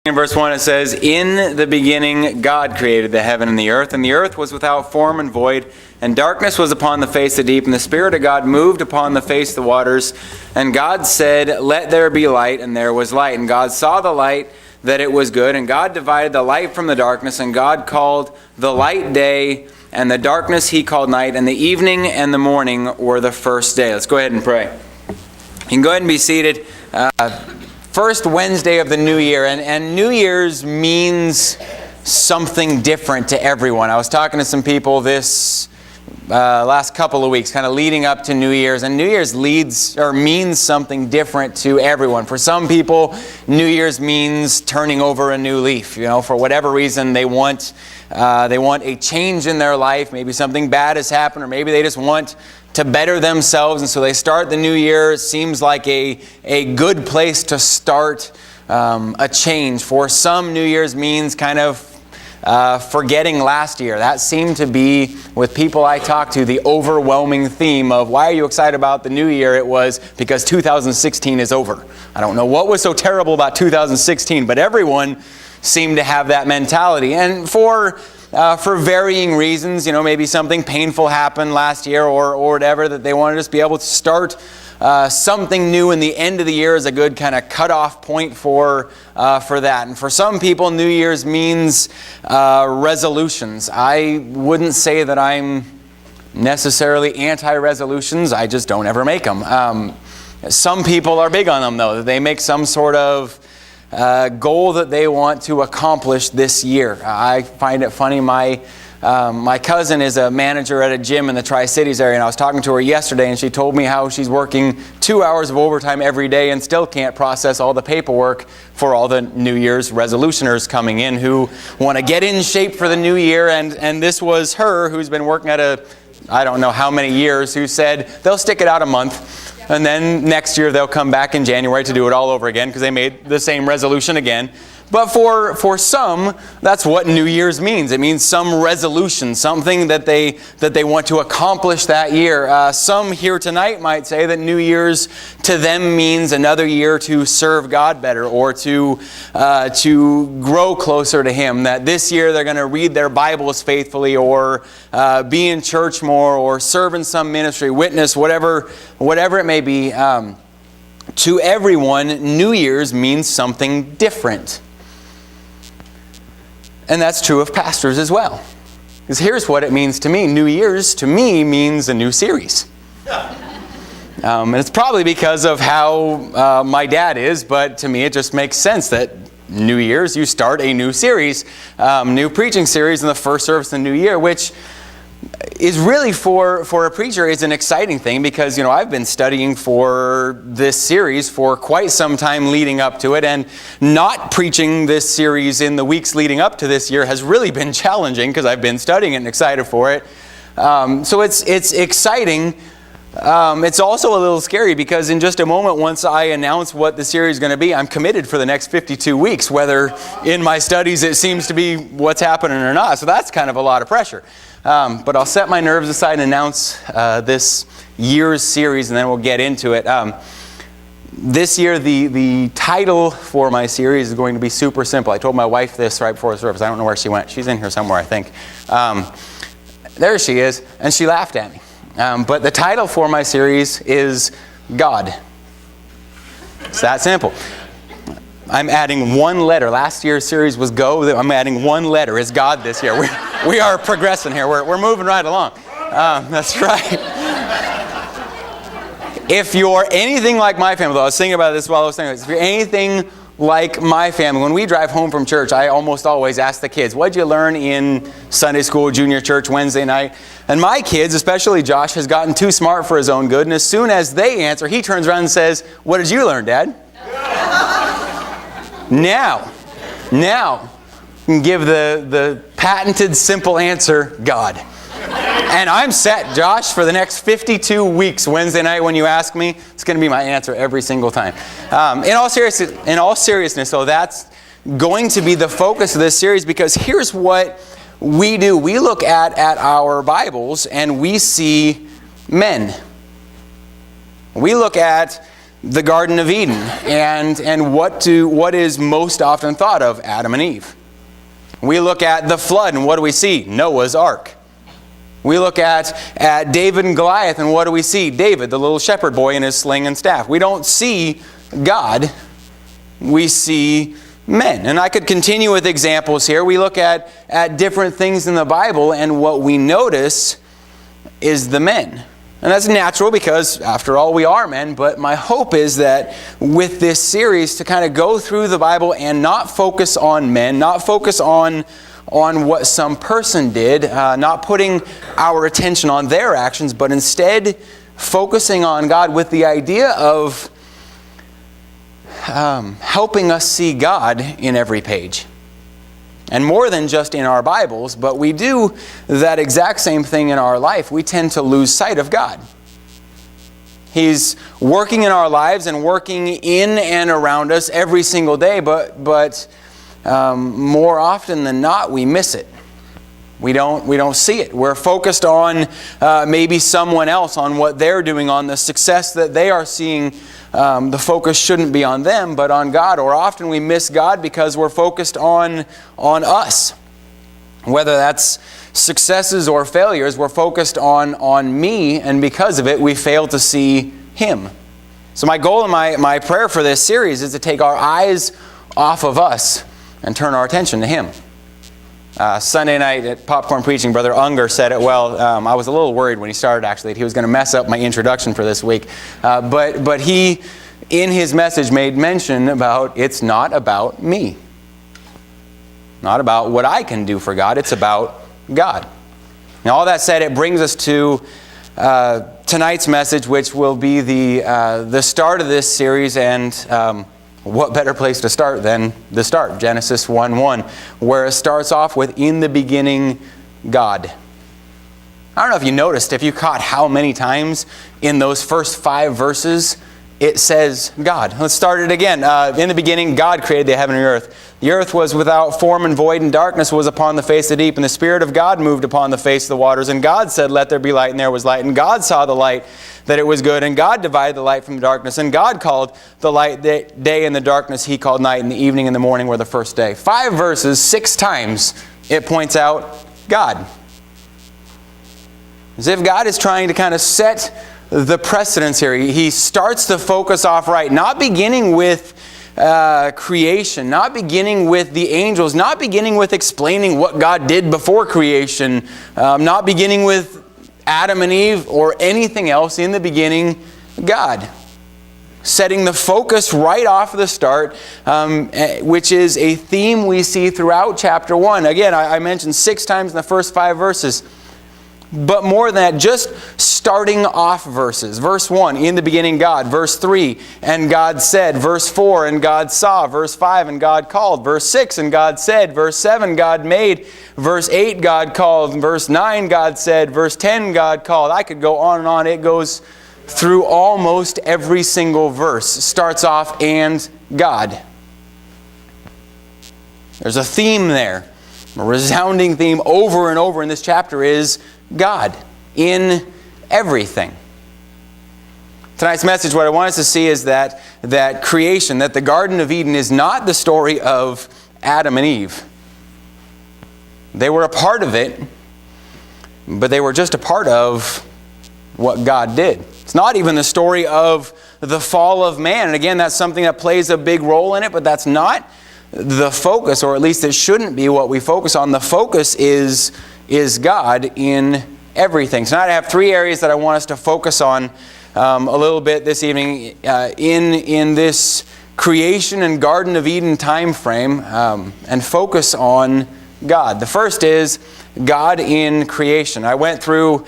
In verse 1 it says, "In the beginning God created the heaven and the earth was without form and void, and darkness was upon the face of the deep, and the Spirit of God moved upon the face of the waters. And God said, Let there be light, and there was light. And God saw the light, that it was good, and God divided the light from the darkness, and God called the light day, and the darkness he called night, and the evening and the morning were the first day." Let's go ahead and pray. You can go ahead and be seated. First Wednesday of the new year, and New Year's means something different to everyone. I was talking to some people this last couple of weeks, kind of leading up to New Year's, and New Year's means something different to everyone. For some people, New Year's means turning over a new leaf. You know, for whatever reason, they want a change in their life. Maybe something bad has happened, or maybe they just want to better themselves, and so they start the new year. It seems like a good place to start a change. For some, New Year's means kind of forgetting last year. That seemed to be, with people I talked to, the overwhelming theme of why are you excited about the new year? It was because 2016 is over. I don't know what was so terrible about 2016, but everyone seemed to have that mentality. And for varying reasons, you know, maybe something painful happened last year or whatever, that they want to just be able to start something new, and the end of the year is a good kind of cutoff point for that. And for some people, New Year's means resolutions. I wouldn't say that I'm necessarily anti-resolutions. I just don't ever make them. Some people are big on them, though. They make some sort of goal that they want to accomplish this year. I find it funny. My cousin is a manager at a gym in the Tri-Cities area, and I was talking to her yesterday, and she told me how she's working 2 hours of overtime every day and still can't process all the paperwork for all the New Year's resolutioners coming in who want to get in shape for the new year. And this was her, who's been working at I don't know how many years, who said they'll stick it out a month. And then next year they'll come back in January to do it all over again because they made the same resolution again. But for some, that's what New Year's means. It means some resolution, something that they want to accomplish that year. Some here tonight might say that New Year's to them means another year to serve God better, or to grow closer to Him. That this year they're going to read their Bibles faithfully, or be in church more, or serve in some ministry, witness, whatever it may be. To everyone, New Year's means something different. And that's true of pastors as well. Because here's what it means to me. New Year's, to me, means a new series. And it's probably because of how my dad is, but to me it just makes sense that New Year's, you start a new series, new preaching series in the first service of the new year, which is really for a preacher is an exciting thing, because, you know, I've been studying for this series for quite some time leading up to it, and not preaching this series in the weeks leading up to this year has really been challenging because I've been studying it and excited for it. So it's exciting. It's also a little scary because in just a moment, once I announce what the series is going to be, I'm committed for the next 52 weeks, whether in my studies it seems to be what's happening or not. So that's kind of a lot of pressure. But I'll set my nerves aside and announce this year's series, and then we'll get into it. This year, the title for my series is going to be super simple. I told my wife this right before the service. I don't know where she went. She's in here somewhere, I think. There she is, and she laughed at me. But the title for my series is God. It's that simple. I'm adding one letter. Last year's series was Go. I'm adding one letter. It's God this year. We are progressing here. We're moving right along. That's right. If you're anything like my family, though, I was thinking about this while I was thinking, if you're anything like my family, when we drive home from church, I almost always ask the kids, what'd you learn in Sunday school, junior church, Wednesday night? And my kids, especially Josh, has gotten too smart for his own good. And as soon as they answer, he turns around and says, what did you learn, Dad? Now, you can give the patented simple answer, God. And I'm set, Josh, for the next 52 weeks. Wednesday night when you ask me, it's going to be my answer every single time. In all seriousness, though, that's going to be the focus of this series, because here's what we do. We look at our Bibles and we see men. We look at the Garden of Eden and what is most often thought of? Adam and Eve. We look at the flood and what do we see? Noah's Ark. We look at David and Goliath and what do we see? David, the little shepherd boy in his sling and staff. We don't see God, we see men. And I could continue with examples here. We look at different things in the Bible and what we notice is the men. And that's natural because, after all, we are men. But my hope is that with this series to kind of go through the Bible and not focus on men, not focus on what some person did, not putting our attention on their actions, but instead focusing on God with the idea of helping us see God in every page. And more than just in our Bibles, but we do that exact same thing in our life. We tend to lose sight of God. He's working in our lives and working in and around us every single day, but more often than not, we miss it. We don't see it. We're focused on maybe someone else, on what they're doing, on the success that they are seeing. The focus shouldn't be on them, but on God. Or often we miss God because we're focused on us. Whether that's successes or failures, we're focused on me, and because of it, we fail to see Him. So my goal and my prayer for this series is to take our eyes off of us and turn our attention to Him. Sunday night at Popcorn Preaching, Brother Unger said it well. I was a little worried when he started, actually, that he was going to mess up my introduction for this week. But he, in his message, made mention about it's not about me. Not about what I can do for God. It's about God. Now, all that said, it brings us to tonight's message, which will be the start of this series, and what better place to start than the start, Genesis 1:1, where it starts off with, in the beginning, God. I don't know if you noticed, if you caught how many times in those first 5 verses it says God. Let's start it again. In the beginning, God created the heaven and earth. The earth was without form and void, and darkness was upon the face of the deep, and the Spirit of God moved upon the face of the waters. And God said, let there be light, and there was light. And God saw the light, that it was good, and God divided the light from the darkness. And God called the light day, and the darkness He called night, and the evening and the morning were the first day. 5 verses, 6 times it points out God. As if God is trying to kind of set the precedence here. He starts the focus off right, not beginning with creation, not beginning with the angels, not beginning with explaining what God did before creation, not beginning with Adam and Eve or anything else. In the beginning, God. Setting the focus right off the start, which is a theme we see throughout chapter 1. Again, I mentioned 6 times in the first 5 verses. But more than that, just starting off verses. Verse 1, in the beginning God. Verse 3, and God said. Verse 4, and God saw. Verse 5, and God called. Verse 6, and God said. Verse 7, God made. Verse 8, God called. Verse 9, God said. Verse 10, God called. I could go on and on. It goes through almost every single verse. Starts off, and God. There's a theme there. A resounding theme over and over in this chapter is God in everything. Tonight's message, what I want us to see is that creation, that the Garden of Eden is not the story of Adam and Eve. They were a part of it, but they were just a part of what God did. It's not even the story of the fall of man. And again, that's something that plays a big role in it, but that's not the focus, or at least it shouldn't be what we focus on. The focus is God in everything. So tonight I have 3 areas that I want us to focus on a little bit this evening in this creation and Garden of Eden time frame, and focus on God. The first is God in creation. I went through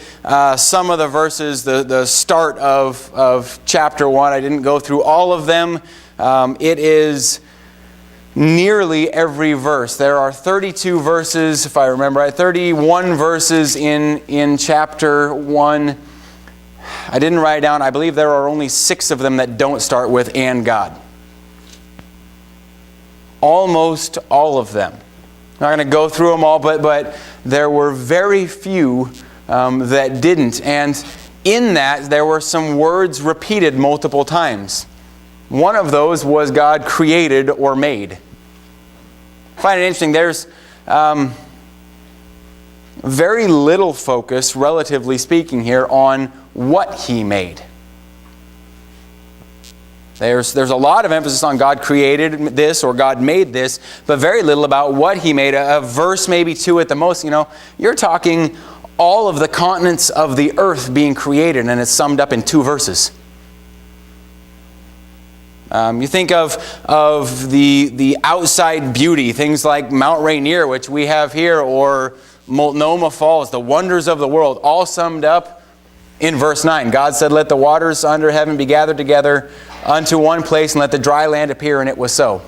some of the verses, the start of chapter 1. I didn't go through all of them. It is nearly every verse. There are 32 verses, if I remember right, 31 verses in chapter 1. I didn't write it down. I believe there are only 6 of them that don't start with "and God." Almost all of them. I'm not going to go through them all, but there were very few that didn't. And in that, there were some words repeated multiple times. One of those was God created or made. I find it interesting, there's very little focus, relatively speaking here, on what He made. There's a lot of emphasis on God created this or God made this, but very little about what He made. A verse, maybe two at the most. You're talking all of the continents of the earth being created, and it's summed up in 2 verses. You think of the outside beauty, things like Mount Rainier, which we have here, or Multnomah Falls, the wonders of the world, all summed up in verse 9. God said, "Let the waters under heaven be gathered together unto one place, and let the dry land appear," and it was so.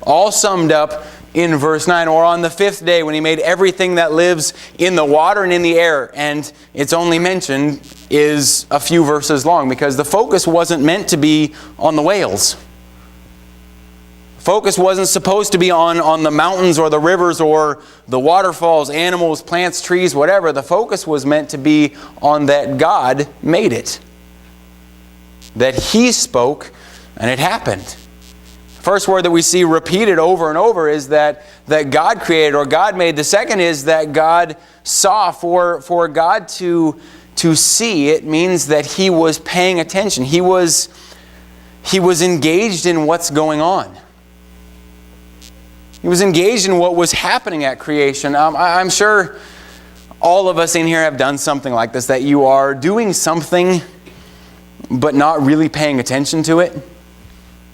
All summed up in verse 9. Or on the 5th day, when He made everything that lives in the water and in the air, and its only mention is a few verses long, because the focus wasn't meant to be on the whales. Focus wasn't supposed to be on the mountains or the rivers or the waterfalls, animals, plants, trees, whatever. The focus was meant to be on that God made it. That He spoke and it happened. First word that we see repeated over and over is that God created or God made. The second is that God saw. For God to see, it means that He was paying attention. He was engaged in what's going on. He was engaged in what was happening at creation. I'm sure all of us in here have done something like this, that you are doing something but not really paying attention to it.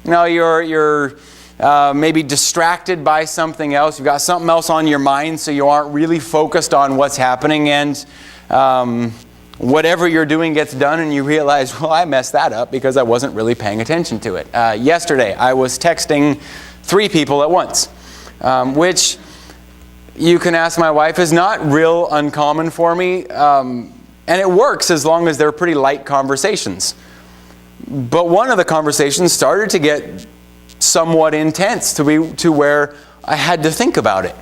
You're maybe distracted by something else. You've got something else on your mind, so you aren't really focused on what's happening. And whatever you're doing gets done, and you realize, well, I messed that up because I wasn't really paying attention to it. Yesterday, I was texting 3 people at once, which you can ask my wife is not real uncommon for me. And it works as long as they're pretty light conversations. But one of the conversations started to get somewhat intense to where I had to think about it.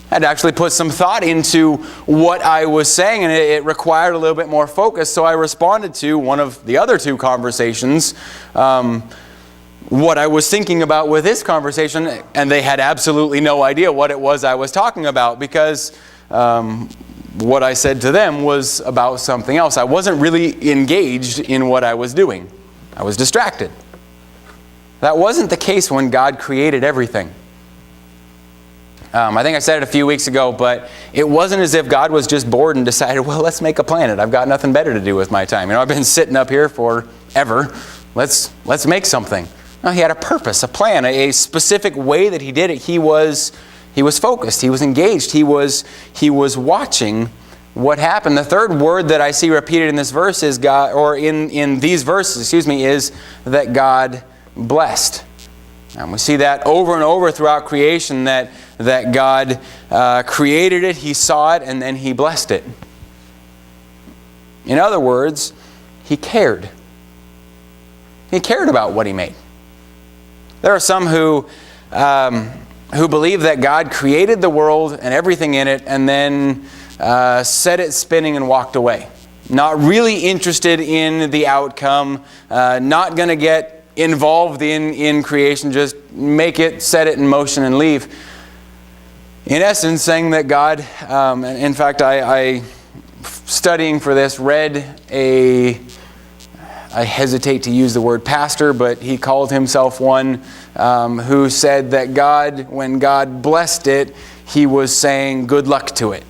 I had to actually put some thought into what I was saying, and it required a little bit more focus. So I responded to one of the other 2 conversations, what I was thinking about with this conversation, and they had absolutely no idea what it was I was talking about, because what I said to them was about something else. I wasn't really engaged in what I was doing. I was distracted. That wasn't the case when God created everything. I think I said it a few weeks ago, but it wasn't as if God was just bored and decided, well, let's make a planet. I've got nothing better to do with my time. I've been sitting up here forever. Let's make something. No, He had a purpose, a plan, a specific way that He did it. He was focused. He was engaged. He was watching what happened. The third word that I see repeated in this verse is God, or in these verses, is that God blessed. And we see that over and over throughout creation, that God created it, He saw it, and then He blessed it. In other words, He cared. He cared about what He made. There are some who believe that God created the world and everything in it and then set it spinning and walked away. Not really interested in the outcome, not going to get involved in creation, just make it, set it in motion and leave. In essence, saying that God, in fact, I studying for this, read I hesitate to use the word pastor, but he called himself one who said that God, when God blessed it, He was saying good luck to it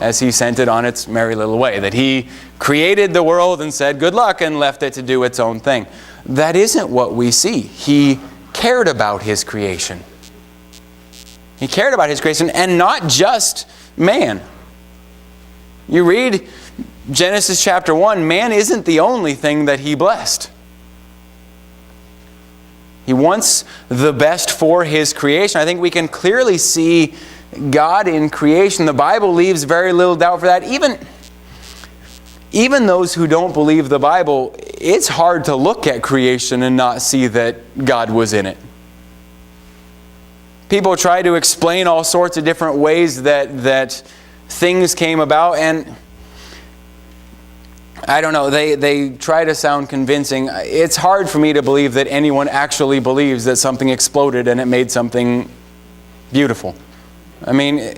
as He sent it on its merry little way. That He created the world and said good luck and left it to do its own thing. That isn't what we see. He cared about His creation. He cared about His creation, and not just man. You read Genesis chapter 1, man isn't the only thing that He blessed. He wants the best for His creation. I think we can clearly see God in creation. The Bible leaves very little doubt for that. Even those who don't believe the Bible, it's hard to look at creation and not see that God was in it. People try to explain all sorts of different ways that things came about, and I don't know, they try to sound convincing. It's hard for me to believe that anyone actually believes that something exploded and it made something beautiful. I mean,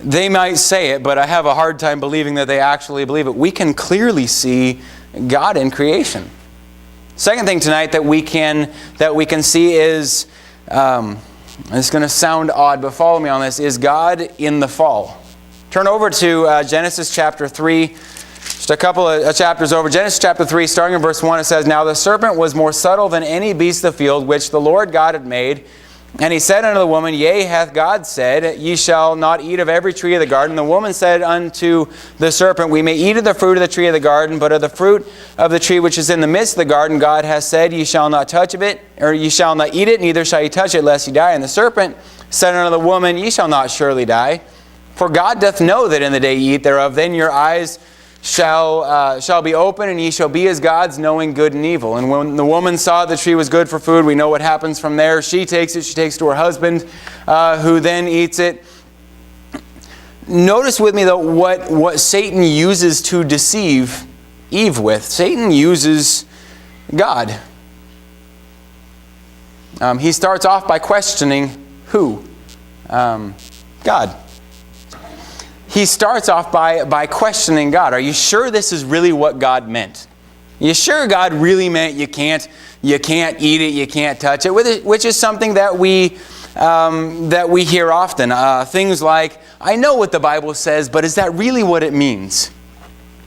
they might say it, but I have a hard time believing that they actually believe it. We can clearly see God in creation. Second thing tonight that we can see is, it's going to sound odd, but follow me on this, is God in the fall. Turn over to Genesis chapter 3, just a couple of chapters over. Genesis chapter 3, starting in verse 1, it says, "Now the serpent was more subtle than any beast of the field which the Lord God had made. And he said unto the woman, Yea, hath God said, Ye shall not eat of every tree of the garden. The woman said unto the serpent, We may eat of the fruit of the tree of the garden, but of the fruit of the tree which is in the midst of the garden, God hath said, Ye shall not touch of it, or ye shall not eat it, neither shall ye touch it, lest ye die. And the serpent said unto the woman, Ye shall not surely die. For God doth know that in the day ye eat thereof, then your eyes shall be open, and ye shall be as gods, knowing good and evil. And when the woman saw the tree was good for food, we know what happens from there. She takes it to her husband, who then eats it. Notice with me, though, what Satan uses to deceive Eve with. Satan uses God. He starts off by questioning who? God. He starts off by questioning God. Are you sure this is really what God meant? Are you sure God really meant you can't eat it, you can't touch it? Which is something that we hear often. Things like, I know what the Bible says, but is that really what it means?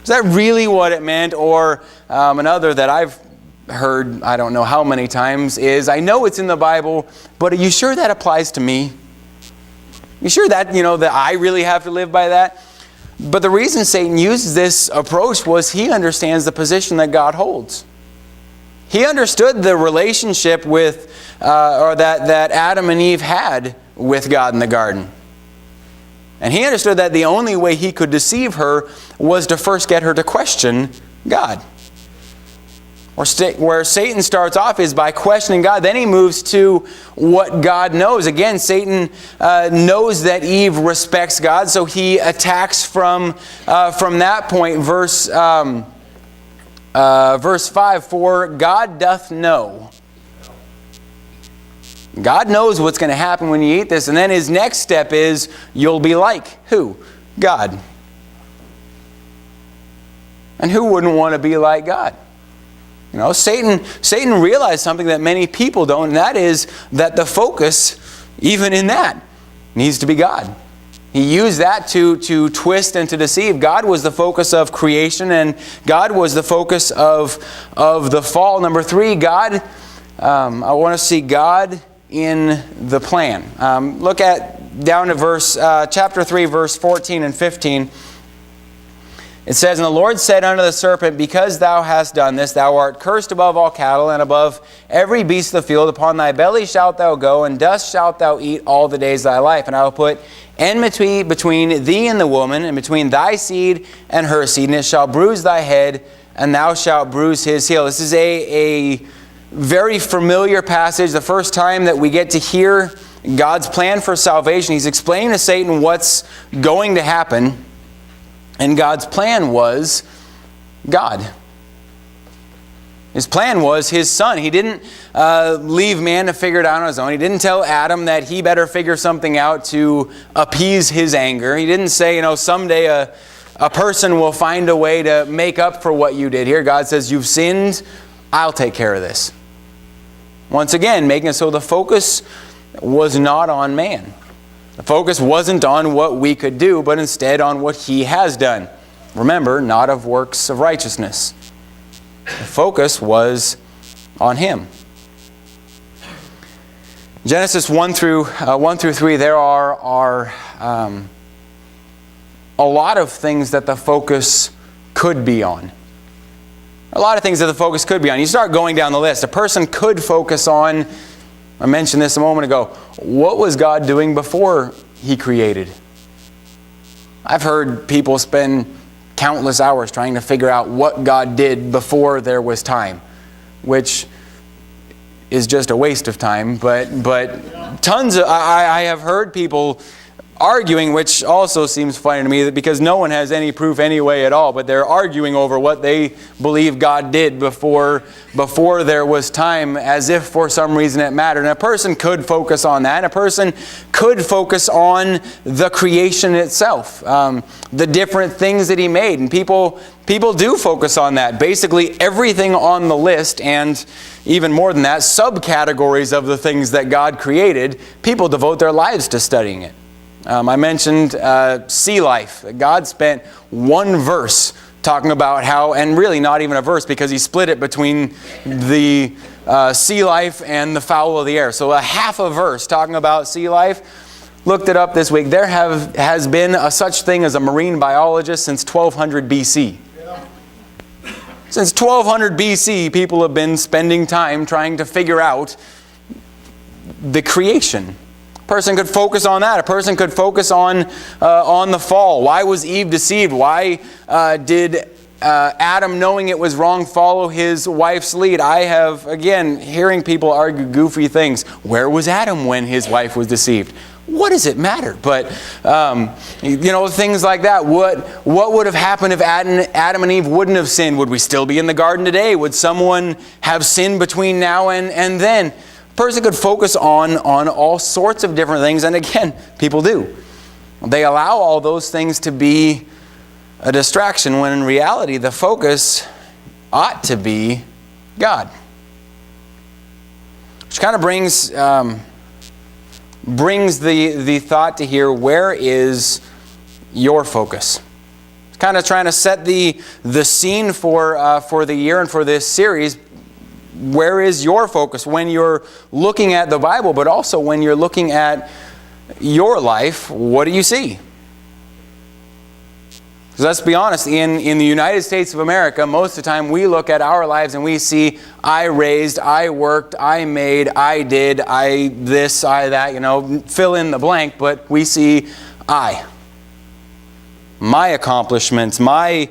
Is that really what it meant? Or another that I've heard, I don't know how many times, is, I know it's in the Bible, but are you sure that applies to me? You sure that, that I really have to live by that? But the reason Satan uses this approach was he understands the position that God holds. He understood the relationship with, that Adam and Eve had with God in the garden. And he understood that the only way he could deceive her was to first get her to question God. Where Satan starts off is by questioning God. Then he moves to what God knows. Again, Satan knows that Eve respects God, so he attacks from that point. Verse 5, For God doth know. God knows what's going to happen when you eat this. And then his next step is, you'll be like who? God. And who wouldn't want to be like God? Satan realized something that many people don't, and that is that the focus, even in that, needs to be God. He used that to twist and to deceive. God was the focus of creation, and God was the focus of the fall. Number 3, God, I want to see God in the plan. Look down to chapter 3, verse 14 and 15. It says, And the Lord said unto the serpent, Because thou hast done this, thou art cursed above all cattle, and above every beast of the field. Upon thy belly shalt thou go, and dust shalt thou eat all the days of thy life. And I will put enmity between thee and the woman, and between thy seed and her seed, and it shall bruise thy head, and thou shalt bruise his heel. This is a very familiar passage. The first time that we get to hear God's plan for salvation, he's explaining to Satan what's going to happen. And God's plan was God. His plan was his son. He didn't leave man to figure it out on his own. He didn't tell Adam that he better figure something out to appease his anger. He didn't say, someday a person will find a way to make up for what you did here. God says, you've sinned, I'll take care of this. Once again, making it so the focus was not on man. The focus wasn't on what we could do, but instead on what he has done. Remember, not of works of righteousness. The focus was on him. Genesis 1 through 3, there are a lot of things that the focus could be on. A lot of things that the focus could be on. You start going down the list. A person could focus on, I mentioned this a moment ago, what was God doing before he created? I've heard people spend countless hours trying to figure out what God did before there was time, which is just a waste of time. But tons of, I have heard people arguing, which also seems funny to me, because no one has any proof anyway at all, but they're arguing over what they believe God did before there was time, as if for some reason it mattered. And a person could focus on that. And a person could focus on the creation itself, the different things that He made. And people do focus on that. Basically everything on the list, and even more than that, subcategories of the things that God created, people devote their lives to studying it. I mentioned sea life. God spent one verse talking about how, and really not even a verse, because He split it between the sea life and the fowl of the air. So a half a verse talking about sea life. Looked it up this week. There has been a such thing as a marine biologist since 1200 BC. Since 1200 BC, people have been spending time trying to figure out the creation. A person could focus on that. A person could focus on the fall. Why was Eve deceived? Why did Adam, knowing it was wrong, follow his wife's lead? I have, again, hearing people argue goofy things. Where was Adam when his wife was deceived? What does it matter? But, things like that. What would have happened if Adam and Eve wouldn't have sinned? Would we still be in the garden today? Would someone have sinned between now and then? A person could focus on all sorts of different things, and again, people do. They allow all those things to be a distraction, when in reality the focus ought to be God. Which kind of brings the thought to here, where is your focus? It's kind of trying to set the scene for the year and for this series. Where is your focus when you're looking at the Bible, but also when you're looking at your life? What do you see? Because let's be honest, in the United States of America, most of the time we look at our lives and we see, I raised, I worked, I made, I did, I this, I that, fill in the blank, but we see I. My accomplishments, my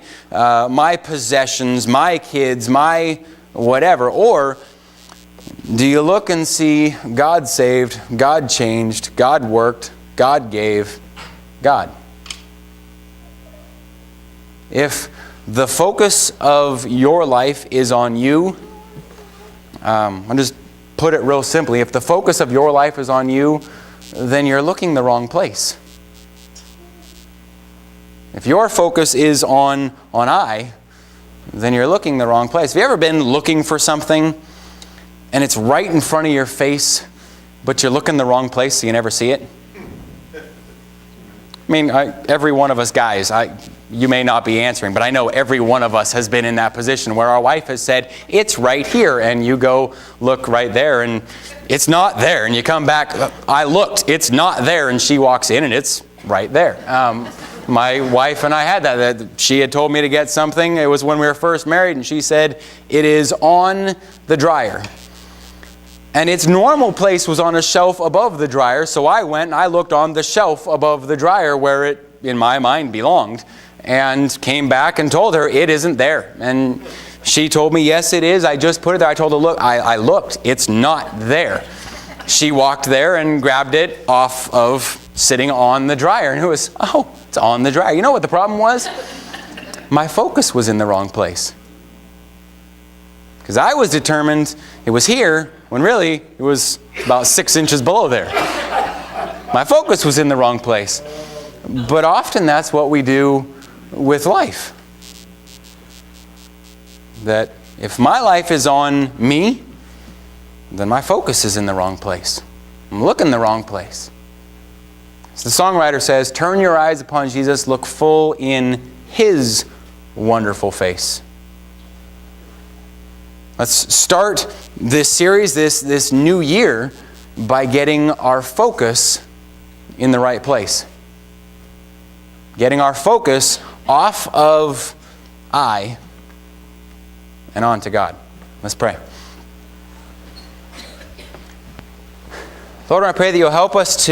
possessions, my kids, my whatever. Or do you look and see God saved, God changed, God worked, God gave, God? If the focus of your life is on you, I'll just put it real simply. If the focus of your life is on you, then you're looking the wrong place. If your focus is on I, then you're looking the wrong place. Have you ever been looking for something and it's right in front of your face, but you're looking the wrong place so you never see it? I mean, every one of us guys, you may not be answering, but I know every one of us has been in that position where our wife has said, it's right here, and you go look right there, and it's not there, and you come back, I looked, it's not there, and she walks in, and it's right there. My wife and I had that. She had told me to get something. It was when we were first married, and she said, it is on the dryer. And its normal place was on a shelf above the dryer, so I went and I looked on the shelf above the dryer where it, in my mind, belonged, and came back and told her it isn't there. And she told me, yes, it is. I just put it there. I told her, look, I looked. It's not there. She walked there and grabbed it off of sitting on the dryer. And it was, it's on the dryer. You know what the problem was? My focus was in the wrong place. Because I was determined it was here, when really it was about 6 inches below there. My focus was in the wrong place. But often that's what we do with life. That if my life is on me, then my focus is in the wrong place. I'm looking the wrong place. So the songwriter says, turn your eyes upon Jesus, look full in His wonderful face. Let's start this series, this new year, by getting our focus in the right place. Getting our focus off of I and on to God. Let's pray. Lord, I pray that You'll help us to